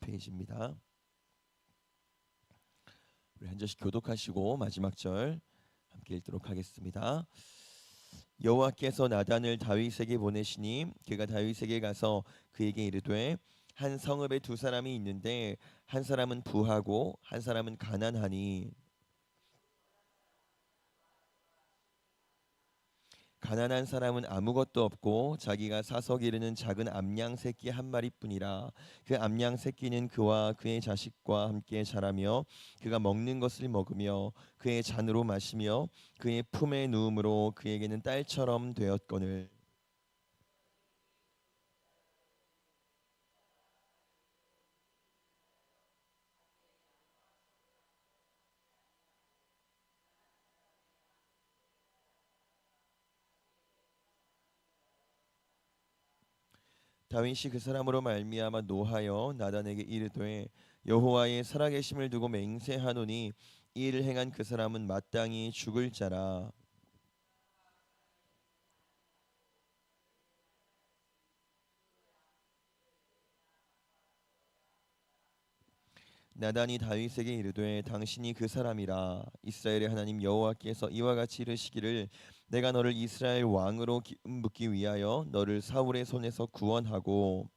페이지입니다. 우리 한 절씩 교독하시고 마지막 절 함께 읽도록 하겠습니다. 여호와께서 나단을 다윗에게 보내시니 그가 다윗에게 가서 그에게 이르되 한 성읍에 두 사람이 있는데 한 사람은 부하고 한 사람은 가난하니 가난한 사람은 아무것도 없고 자기가 사서 기르는 작은 암양 새끼 한 마리뿐이라. 그 암양 새끼는 그와 그의 자식과 함께 자라며 그가 먹는 것을 먹으며 그의 잔으로 마시며 그의 품에 누움으로 그에게는 딸처럼 되었거늘. 다윗이 그 사람으로 말미암아 노하여 나단에게 이르되 여호와의 살아계심을 두고 맹세하노니 이 일을 행한 그 사람은 마땅히 죽을 자라. 나단이 다윗에게 이르되 당신이 그 사람이라. 이스라엘의 하나님 여호와께서 이와 같이 이르시기를 내가 너를 이스라엘 왕으로 묻기 위하여 너를 사울의 손에서 구원하고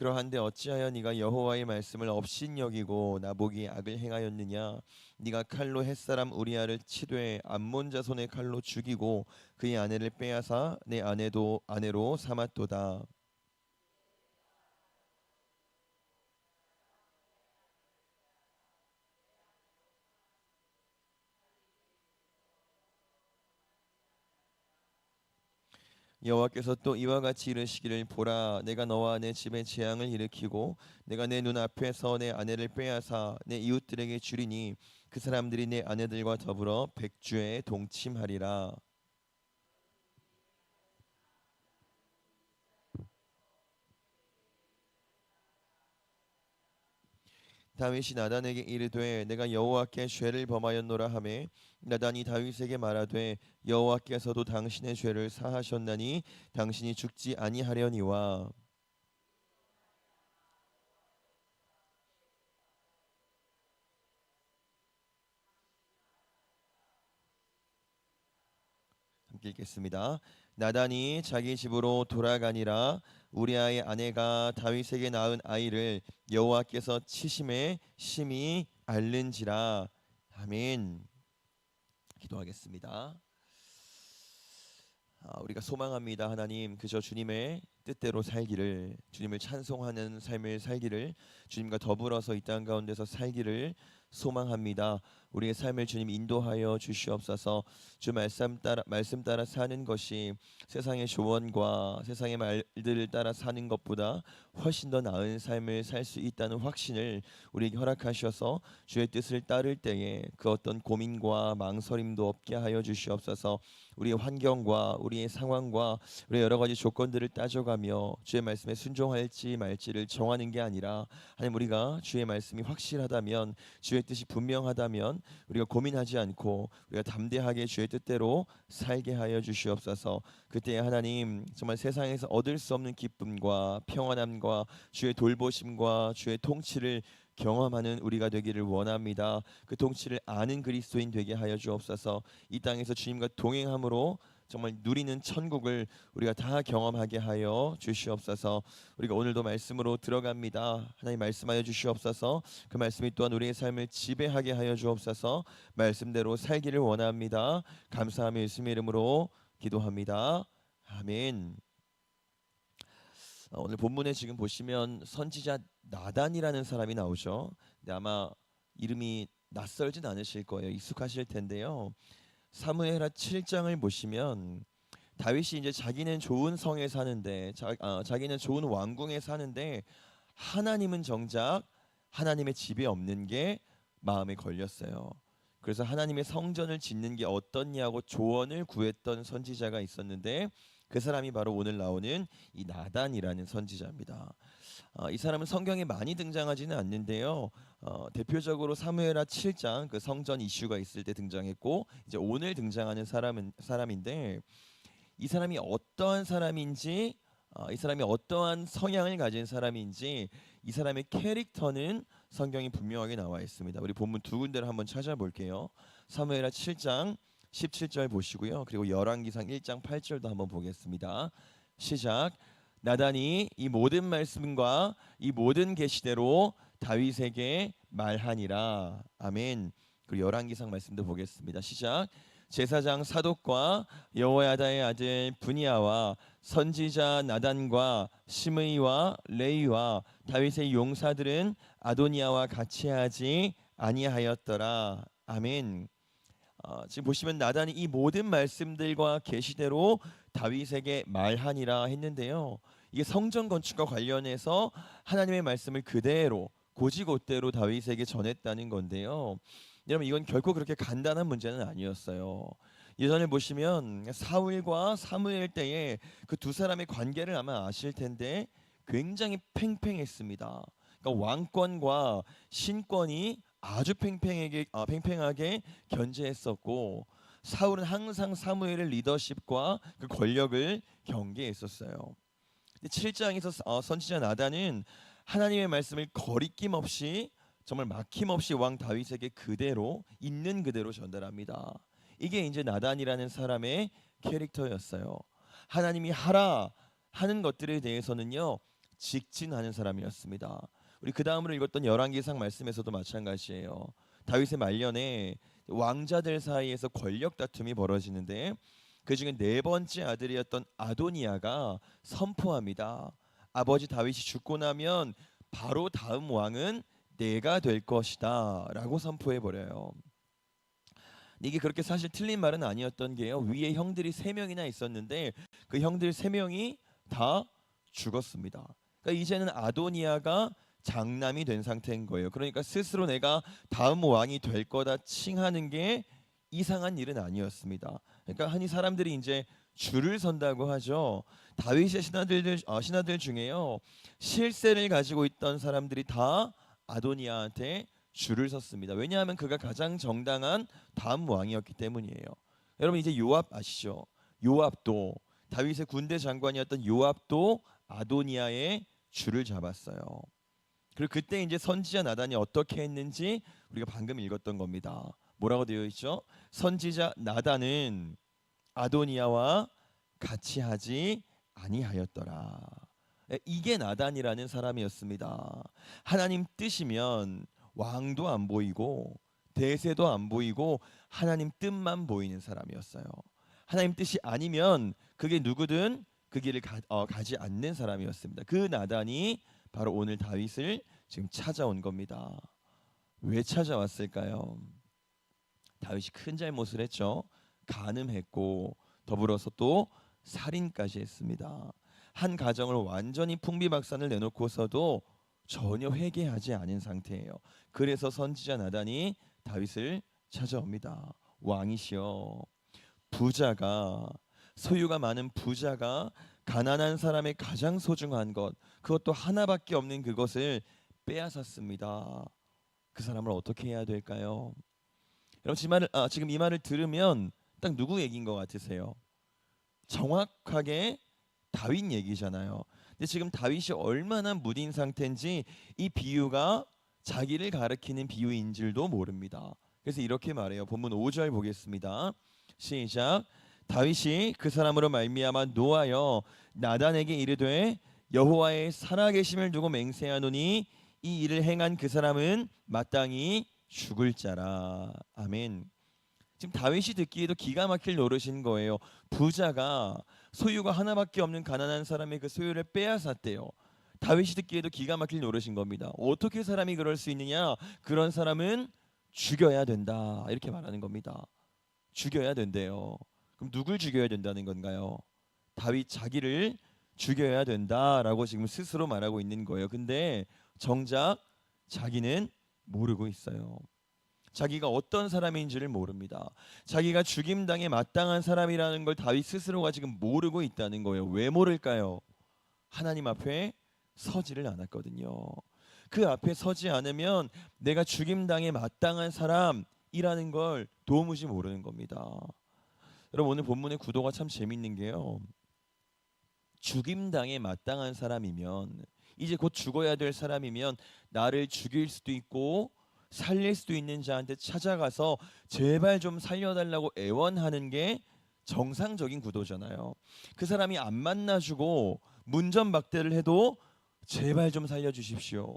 그러한데 어찌하여 네가 여호와의 말씀을 업신여기고 나보기에 악을 행하였느냐. 네가 칼로 햇사람 우리아를 치되 암몬 자손의 칼로 죽이고 그의 아내를 빼앗아 내 아내로 삼았도다. 여호와께서 또 이와 같이 이르시기를 보라 내가 너와 내 집에 재앙을 일으키고 내가 내 눈앞에서 내 아내를 빼앗아 내 이웃들에게 주리니 그 사람들이 내 아내들과 더불어 백주에 동침하리라. 다윗이 나단에게 이르되 내가 여호와께 죄를 범하였노라 하매 나단이 다윗에게 말하되 여호와께서도 당신의 죄를 사하셨나니 당신이 죽지 아니하려니와. 함께 읽겠습니다. 나단이 자기 집으로 돌아가니라. 우리아의 아내가 다윗에게 낳은 아이를 여호와께서 치심에 심히 앓는지라. 아멘. 기도하겠습니다. 우리가 소망합니다. 하나님 그저 주님의 뜻대로 살기를, 주님을 찬송하는 삶을 살기를, 주님과 더불어서 이 땅 가운데서 살기를 소망합니다. 우리의 삶을 주님 인도하여 주시옵소서. 주 말씀 따라 사는 것이 세상의 조언과 세상의 말들을 따라 사는 것보다 훨씬 더 나은 삶을 살 수 있다는 확신을 우리에게 허락하셔서 주의 뜻을 따를 때에 그 어떤 고민과 망설임도 없게 하여 주시옵소서. 우리의 환경과 우리의 상황과 우리의 여러 가지 조건들을 따져가며 주의 말씀에 순종할지 말지를 정하는 게 아니라 하나님 우리가 주의 말씀이 확실하다면 주의 뜻이 분명하다면 우리가 고민하지 않고 우리가 담대하게 주의 뜻대로 살게 하여 주시옵소서. 그때 하나님 정말 세상에서 얻을 수 없는 기쁨과 평안함과 주의 돌보심과 주의 통치를 경험하는 우리가 되기를 원합니다. 그 통치를 아는 그리스도인 되게 하여 주옵소서. 이 땅에서 주님과 동행함으로 정말 누리는 천국을 우리가 다 경험하게 하여 주시옵소서. 우리가 오늘도 말씀으로 들어갑니다. 하나님 말씀하여 주시옵소서. 그 말씀이 또한 우리의 삶을 지배하게 하여 주옵소서. 말씀대로 살기를 원합니다. 감사하며 예수님의 이름으로 기도합니다. 아멘. 오늘 본문에 지금 보시면 선지자 나단이라는 사람이 나오죠. 근데 아마 이름이 낯설진 않으실 거예요. 익숙하실 텐데요. 사무엘하 7장을 보시면 다윗이 이제 자기는 좋은 성에 사는데 자기는 좋은 왕궁에 사는데 하나님은 정작 하나님의 집에 없는 게 마음에 걸렸어요. 그래서 하나님의 성전을 짓는 게 어떻냐고 조언을 구했던 선지자가 있었는데 그 사람이 바로 오늘 나오는 이 나단이라는 선지자입니다. 이 사람은 성경에 많이 등장하지는 않는데요. 대표적으로 사무엘하 7장 그 성전 이슈가 있을 때 등장했고 이제 오늘 등장하는 사람인데 이 사람이 어떠한 사람인지 이 사람이 어떠한 성향을 가진 사람인지 이 사람의 캐릭터는 성경이 분명하게 나와 있습니다. 우리 본문 두 군데를 한번 찾아볼게요. 사무엘하 7장 17절 보시고요. 그리고 열왕기상 1장 8절도 한번 보겠습니다. 시작. 나단이 이 모든 말씀과 이 모든 계시대로 다윗에게 말하니라. 아멘. 그리고 열왕기상 말씀도 보겠습니다. 시작. 제사장 사독과 여호야다의 아들 분이야와 선지자 나단과 시므이와 레위와 다윗의 용사들은 아도니아와 같이 하지 아니하였더라. 아멘. 지금 보시면 나단이 이 모든 말씀들과 계시대로 다윗에게 말하니라 했는데요. 이게 성전 건축과 관련해서 하나님의 말씀을 그대로 곧이곧대로 다윗에게 전했다는 건데요. 여러분 이건 결코 그렇게 간단한 문제는 아니었어요. 예전에 보시면 사울과 사무엘 때에 그 두 사람의 관계를 아마 아실 텐데 굉장히 팽팽했습니다. 그러니까 왕권과 신권이 아주 팽팽하게 견제했었고 사울은 항상 사무엘의 리더십과 그 권력을 경계했었어요. 근데 7장에서 선지자 나단은 하나님의 말씀을 거리낌 없이 정말 막힘없이 왕 다윗에게 그대로 있는 그대로 전달합니다. 이게 이제 나단이라는 사람의 캐릭터였어요. 하나님이 하라 하는 것들에 대해서는요 직진하는 사람이었습니다. 우리 그 다음으로 읽었던 열왕기상 말씀에서도 마찬가지예요. 다윗의 말년에 왕자들 사이에서 권력 다툼이 벌어지는데 그 중에 네 번째 아들이었던 아도니아가 선포합니다. 아버지 다윗이 죽고 나면 바로 다음 왕은 내가 될 것이다 라고 선포해 버려요. 이게 그렇게 사실 틀린 말은 아니었던 게요. 위에 형들이 3명이나 있었는데 그 형들 3명이 다 죽었습니다. 그러니까 이제는 아도니아가 장남이 된 상태인 거예요. 그러니까 스스로 내가 다음 왕이 될 거다 칭하는 게 이상한 일은 아니었습니다. 그러니까 흔히 사람들이 이제 줄을 선다고 하죠. 다윗의 신하들 중에요. 실세를 가지고 있던 사람들이 다 아도니아한테 줄을 섰습니다. 왜냐하면 그가 가장 정당한 다음 왕이었기 때문이에요. 여러분 이제 요압 아시죠? 요압도 다윗의 군대 장관이었던 요압도 아도니아의 줄을 잡았어요. 그리고 그때 이제 선지자 나단이 어떻게 했는지 우리가 방금 읽었던 겁니다. 뭐라고 되어 있죠? 선지자 나단은 아도니아와 같이 하지 아니하였더라. 이게 나단이라는 사람이었습니다. 하나님 뜻이면 왕도 안 보이고 대세도 안 보이고 하나님 뜻만 보이는 사람이었어요. 하나님 뜻이 아니면 그게 누구든 그 길을 가지 않는 사람이었습니다. 그 나단이 바로 오늘 다윗을 지금 찾아온 겁니다. 왜 찾아왔을까요? 다윗이 큰 잘못을 했죠. 간음했고 더불어서 또 살인까지 했습니다. 한 가정을 완전히 풍비박산을 내놓고서도 전혀 회개하지 않은 상태예요. 그래서 선지자 나단이 다윗을 찾아옵니다. 왕이시여, 부자가 소유가 많은 부자가 가난한 사람의 가장 소중한 것 그것도 하나밖에 없는 그것을 빼앗았습니다. 그 사람을 어떻게 해야 될까요? 여러분 지금 이 말을 들으면 딱 누구 얘기인 것 같으세요? 정확하게 다윗 얘기잖아요. 근데 지금 다윗이 얼마나 무딘 상태인지 이 비유가 자기를 가리키는 비유인 줄도 모릅니다. 그래서 이렇게 말해요. 본문 5절 보겠습니다. 시작. 다윗이 그 사람으로 말미암아 노하여 나단에게 이르되 여호와의 살아계심을 두고 맹세하노니 이 일을 행한 그 사람은 마땅히 죽을 자라. 아멘. 지금 다윗이 듣기에도 기가 막힐 노릇인 거예요. 부자가 소유가 하나밖에 없는 가난한 사람의 그 소유를 빼앗았대요. 다윗이 듣기에도 기가 막힐 노릇인 겁니다. 어떻게 사람이 그럴 수 있느냐? 그런 사람은 죽여야 된다. 이렇게 말하는 겁니다. 죽여야 된대요. 그럼 누굴 죽여야 된다는 건가요? 다윗 자기를 죽여야 된다라고 지금 스스로 말하고 있는 거예요. 근데 정작 자기는 모르고 있어요. 자기가 어떤 사람인지를 모릅니다. 자기가 죽임당에 마땅한 사람이라는 걸 다윗 스스로가 지금 모르고 있다는 거예요. 왜 모를까요? 하나님 앞에 서지를 않았거든요. 그 앞에 서지 않으면 내가 죽임당에 마땅한 사람이라는 걸 도무지 모르는 겁니다. 여러분, 오늘 본문의 구도가 참 재밌는 게요, 죽임당에 마땅한 사람이면, 이제 곧 죽어야 될 사람이면 나를 죽일 수도 있고 살릴 수도 있는 자한테 찾아가서 제발 좀 살려달라고 애원하는 게 정상적인 구도잖아요. 그 사람이 안 만나주고 문전박대를 해도 제발 좀 살려주십시오,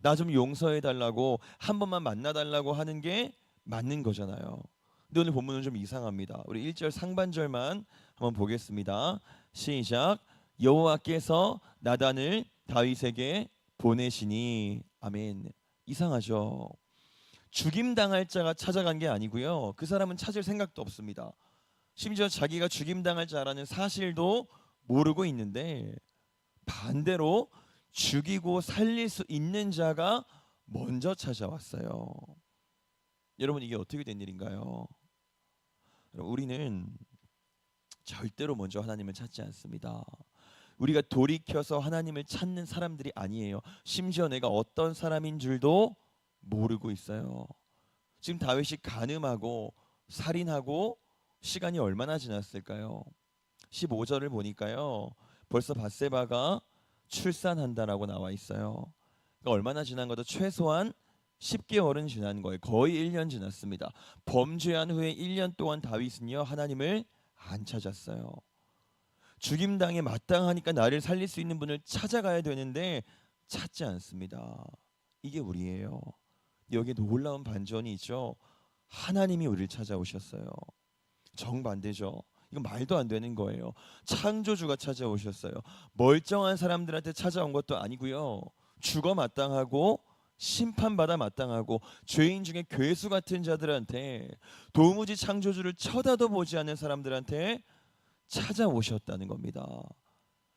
나 좀 용서해달라고, 한 번만 만나달라고 하는 게 맞는 거잖아요. 근데 오늘 본문은 좀 이상합니다. 우리 1절 상반절만 한번 보겠습니다. 시작. 여호와께서 나단을 다윗에게 보내시니. 아멘. 이상하죠. 죽임당할 자가 찾아간 게 아니고요, 그 사람은 찾을 생각도 없습니다. 심지어 자기가 죽임당할 자라는 사실도 모르고 있는데, 반대로 죽이고 살릴 수 있는 자가 먼저 찾아왔어요. 여러분, 이게 어떻게 된 일인가요? 우리는 절대로 먼저 하나님을 찾지 않습니다. 우리가 돌이켜서 하나님을 찾는 사람들이 아니에요. 심지어 내가 어떤 사람인 줄도 모르고 있어요. 지금 다윗이 간음하고 살인하고 시간이 얼마나 지났을까요? 15절을 보니까요, 벌써 밧세바가 출산한다라고 나와 있어요. 그러니까 얼마나 지난 거죠? 최소한 10개월은 지난 거예요. 거의 1년 지났습니다. 범죄한 후에 1년 동안 다윗은요, 하나님을 안 찾았어요. 죽임당에 마땅하니까 나를 살릴 수 있는 분을 찾아가야 되는데 찾지 않습니다. 이게 우리예요. 여기에 놀라운 반전이 있죠. 하나님이 우리를 찾아오셨어요. 정반대죠. 이건 말도 안 되는 거예요. 창조주가 찾아오셨어요. 멀쩡한 사람들한테 찾아온 것도 아니고요, 죽어 마땅하고 심판받아 마땅하고 죄인 중에 괴수 같은 자들한테, 도무지 창조주를 쳐다도 보지 않는 사람들한테 찾아오셨다는 겁니다.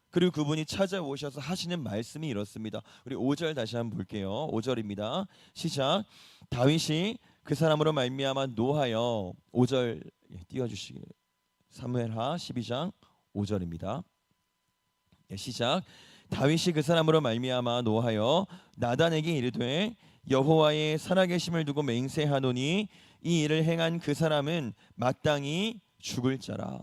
그리고 그분이 찾아오셔서 하시는 말씀이 이렇습니다. 우리 5절 다시 한번 볼게요. 5절입니다. 시작. 다윗이 그 사람으로 말미암아 노하여. 5절 띄워주시기. 사무엘하 12장 5절입니다. 시작. 다윗이 그 사람으로 말미암아 노하여 나단에게 이르되 여호와의 살아계심을 두고 맹세하노니 이 일을 행한 그 사람은 마땅히 죽을 자라.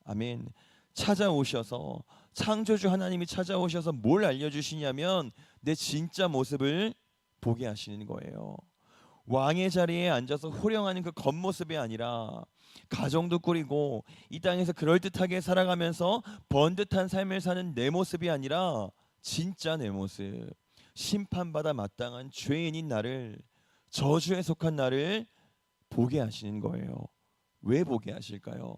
아멘. 찾아오셔서, 창조주 하나님이 찾아오셔서 뭘 알려주시냐면 내 진짜 모습을 보게 하시는 거예요. 왕의 자리에 앉아서 호령하는 그 겉모습이 아니라, 가정도 꾸리고 이 땅에서 그럴듯하게 살아가면서 번듯한 삶을 사는 내 모습이 아니라 진짜 내 모습, 심판받아 마땅한 죄인인 나를, 저주에 속한 나를 보게 하시는 거예요. 왜 보게 하실까요?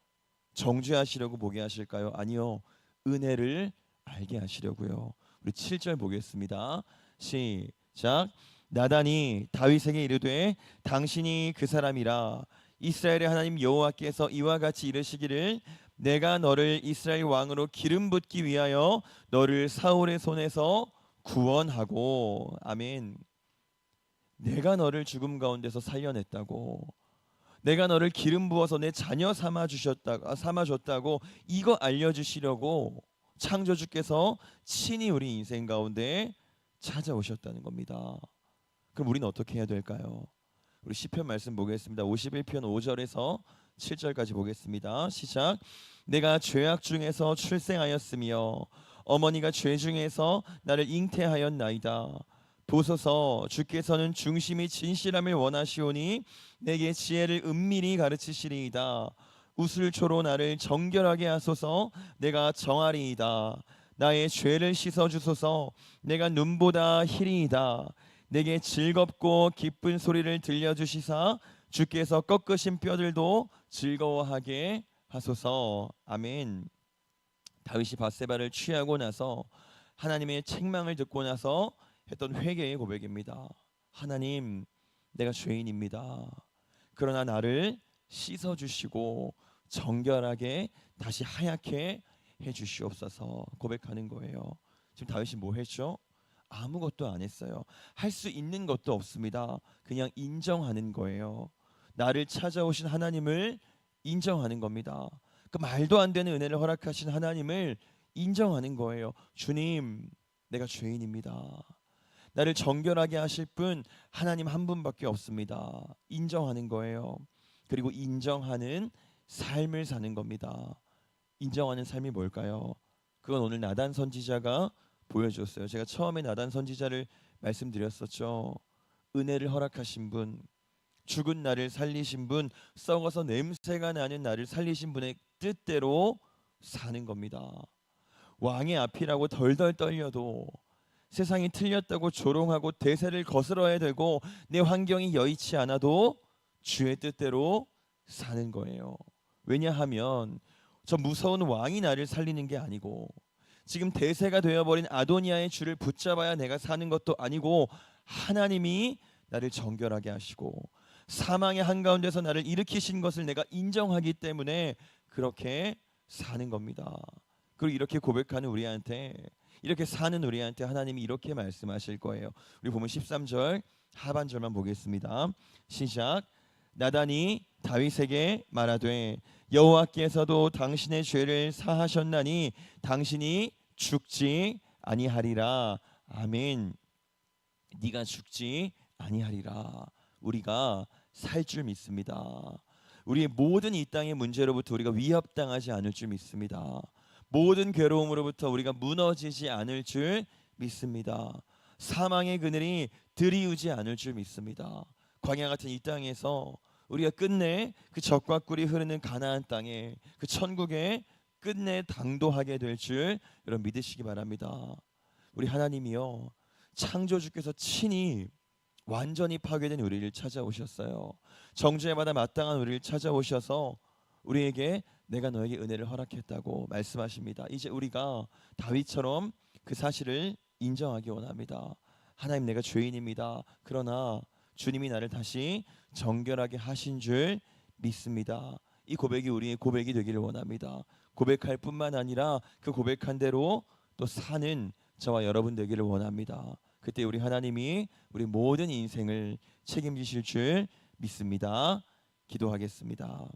정죄하시려고 보게 하실까요? 아니요, 은혜를 알게 하시려고요. 우리 7절 보겠습니다. 시작. 나단이 다윗에게 이르되 당신이 그 사람이라. 이스라엘의 하나님 여호와께서 이와 같이 이르시기를 내가 너를 이스라엘 왕으로 기름 붓기 위하여 너를 사울의 손에서 구원하고. 아멘. 내가 너를 죽음 가운데서 살려냈다고, 내가 너를 기름 부어서 내 자녀 삼아줬다고, 이거 알려주시려고 창조주께서 친히 우리 인생 가운데 찾아오셨다는 겁니다. 그럼 우리는 어떻게 해야 될까요? 우리 시편 말씀 보겠습니다. 51편 5절에서 7절까지 보겠습니다. 시작. 내가 죄악 중에서 출생하였으며 어머니가 죄 중에서 나를 잉태하였나이다. 보소서, 주께서는 중심이 진실함을 원하시오니 내게 지혜를 은밀히 가르치시리이다. 우슬초로 나를 정결하게 하소서. 내가 정하리이다. 나의 죄를 씻어주소서. 내가 눈보다 희리이다. 내게 즐겁고 기쁜 소리를 들려주시사 주께서 꺾으신 뼈들도 즐거워하게 하소서. 아멘. 다윗이 밧세바를 취하고 나서 하나님의 책망을 듣고 나서 했던 회개의 고백입니다. 하나님, 내가 죄인입니다. 그러나 나를 씻어주시고 정결하게 다시 하얗게 해주시옵소서 고백하는 거예요. 지금 다윗이 뭐 했죠? 아무것도 안 했어요. 할 수 있는 것도 없습니다. 그냥 인정하는 거예요. 나를 찾아오신 하나님을 인정하는 겁니다. 그 말도 안 되는 은혜를 허락하신 하나님을 인정하는 거예요. 주님, 내가 죄인입니다. 나를 정결하게 하실 분 하나님 한 분밖에 없습니다. 인정하는 거예요. 그리고 인정하는 삶을 사는 겁니다. 인정하는 삶이 뭘까요? 그건 오늘 나단 선지자가 보여줬어요. 제가 처음에 나단 선지자를 말씀드렸었죠. 은혜를 허락하신 분, 죽은 나를 살리신 분, 썩어서 냄새가 나는 나를 살리신 분의 뜻대로 사는 겁니다. 왕의 앞이라고 덜덜 떨려도, 세상이 틀렸다고 조롱하고 대세를 거스러야 되고, 내 환경이 여의치 않아도 주의 뜻대로 사는 거예요. 왜냐하면 저 무서운 왕이 나를 살리는 게 아니고, 지금 대세가 되어버린 아도니아의 줄을 붙잡아야 내가 사는 것도 아니고, 하나님이 나를 정결하게 하시고 사망의 한가운데서 나를 일으키신 것을 내가 인정하기 때문에 그렇게 사는 겁니다. 그리고 이렇게 고백하는 우리한테, 이렇게 사는 우리한테 하나님이 이렇게 말씀하실 거예요. 우리 보면 13절 하반절만 보겠습니다. 시작. 나단이 다윗에게 말하되 여호와께서도 당신의 죄를 사하셨나니 당신이 죽지 아니하리라. 아멘. 네가 죽지 아니하리라. 우리가 살 줄 믿습니다. 우리의 모든 이 땅의 문제로부터 우리가 위협당하지 않을 줄 믿습니다. 모든 괴로움으로부터 우리가 무너지지 않을 줄 믿습니다. 사망의 그늘이 들이우지 않을 줄 믿습니다. 광야 같은 이 땅에서 우리가 끝내 그 젖과 꿀이 흐르는 가나안 땅에, 그 천국에 끝내 당도하게 될 줄 여러분 믿으시기 바랍니다. 우리 하나님이요, 창조주께서 친히 완전히 파괴된 우리를 찾아오셨어요. 정죄마다 마땅한 우리를 찾아오셔서 우리에게 내가 너에게 은혜를 허락했다고 말씀하십니다. 이제 우리가 다윗처럼 그 사실을 인정하기 원합니다. 하나님, 내가 죄인입니다. 그러나 주님이 나를 다시 정결하게 하신 줄 믿습니다. 이 고백이 우리의 고백이 되기를 원합니다. 고백할 뿐만 아니라 그 고백한 대로 또 사는 저와 여러분 되기를 원합니다. 그때 우리 하나님이 우리 모든 인생을 책임지실 줄 믿습니다. 기도하겠습니다.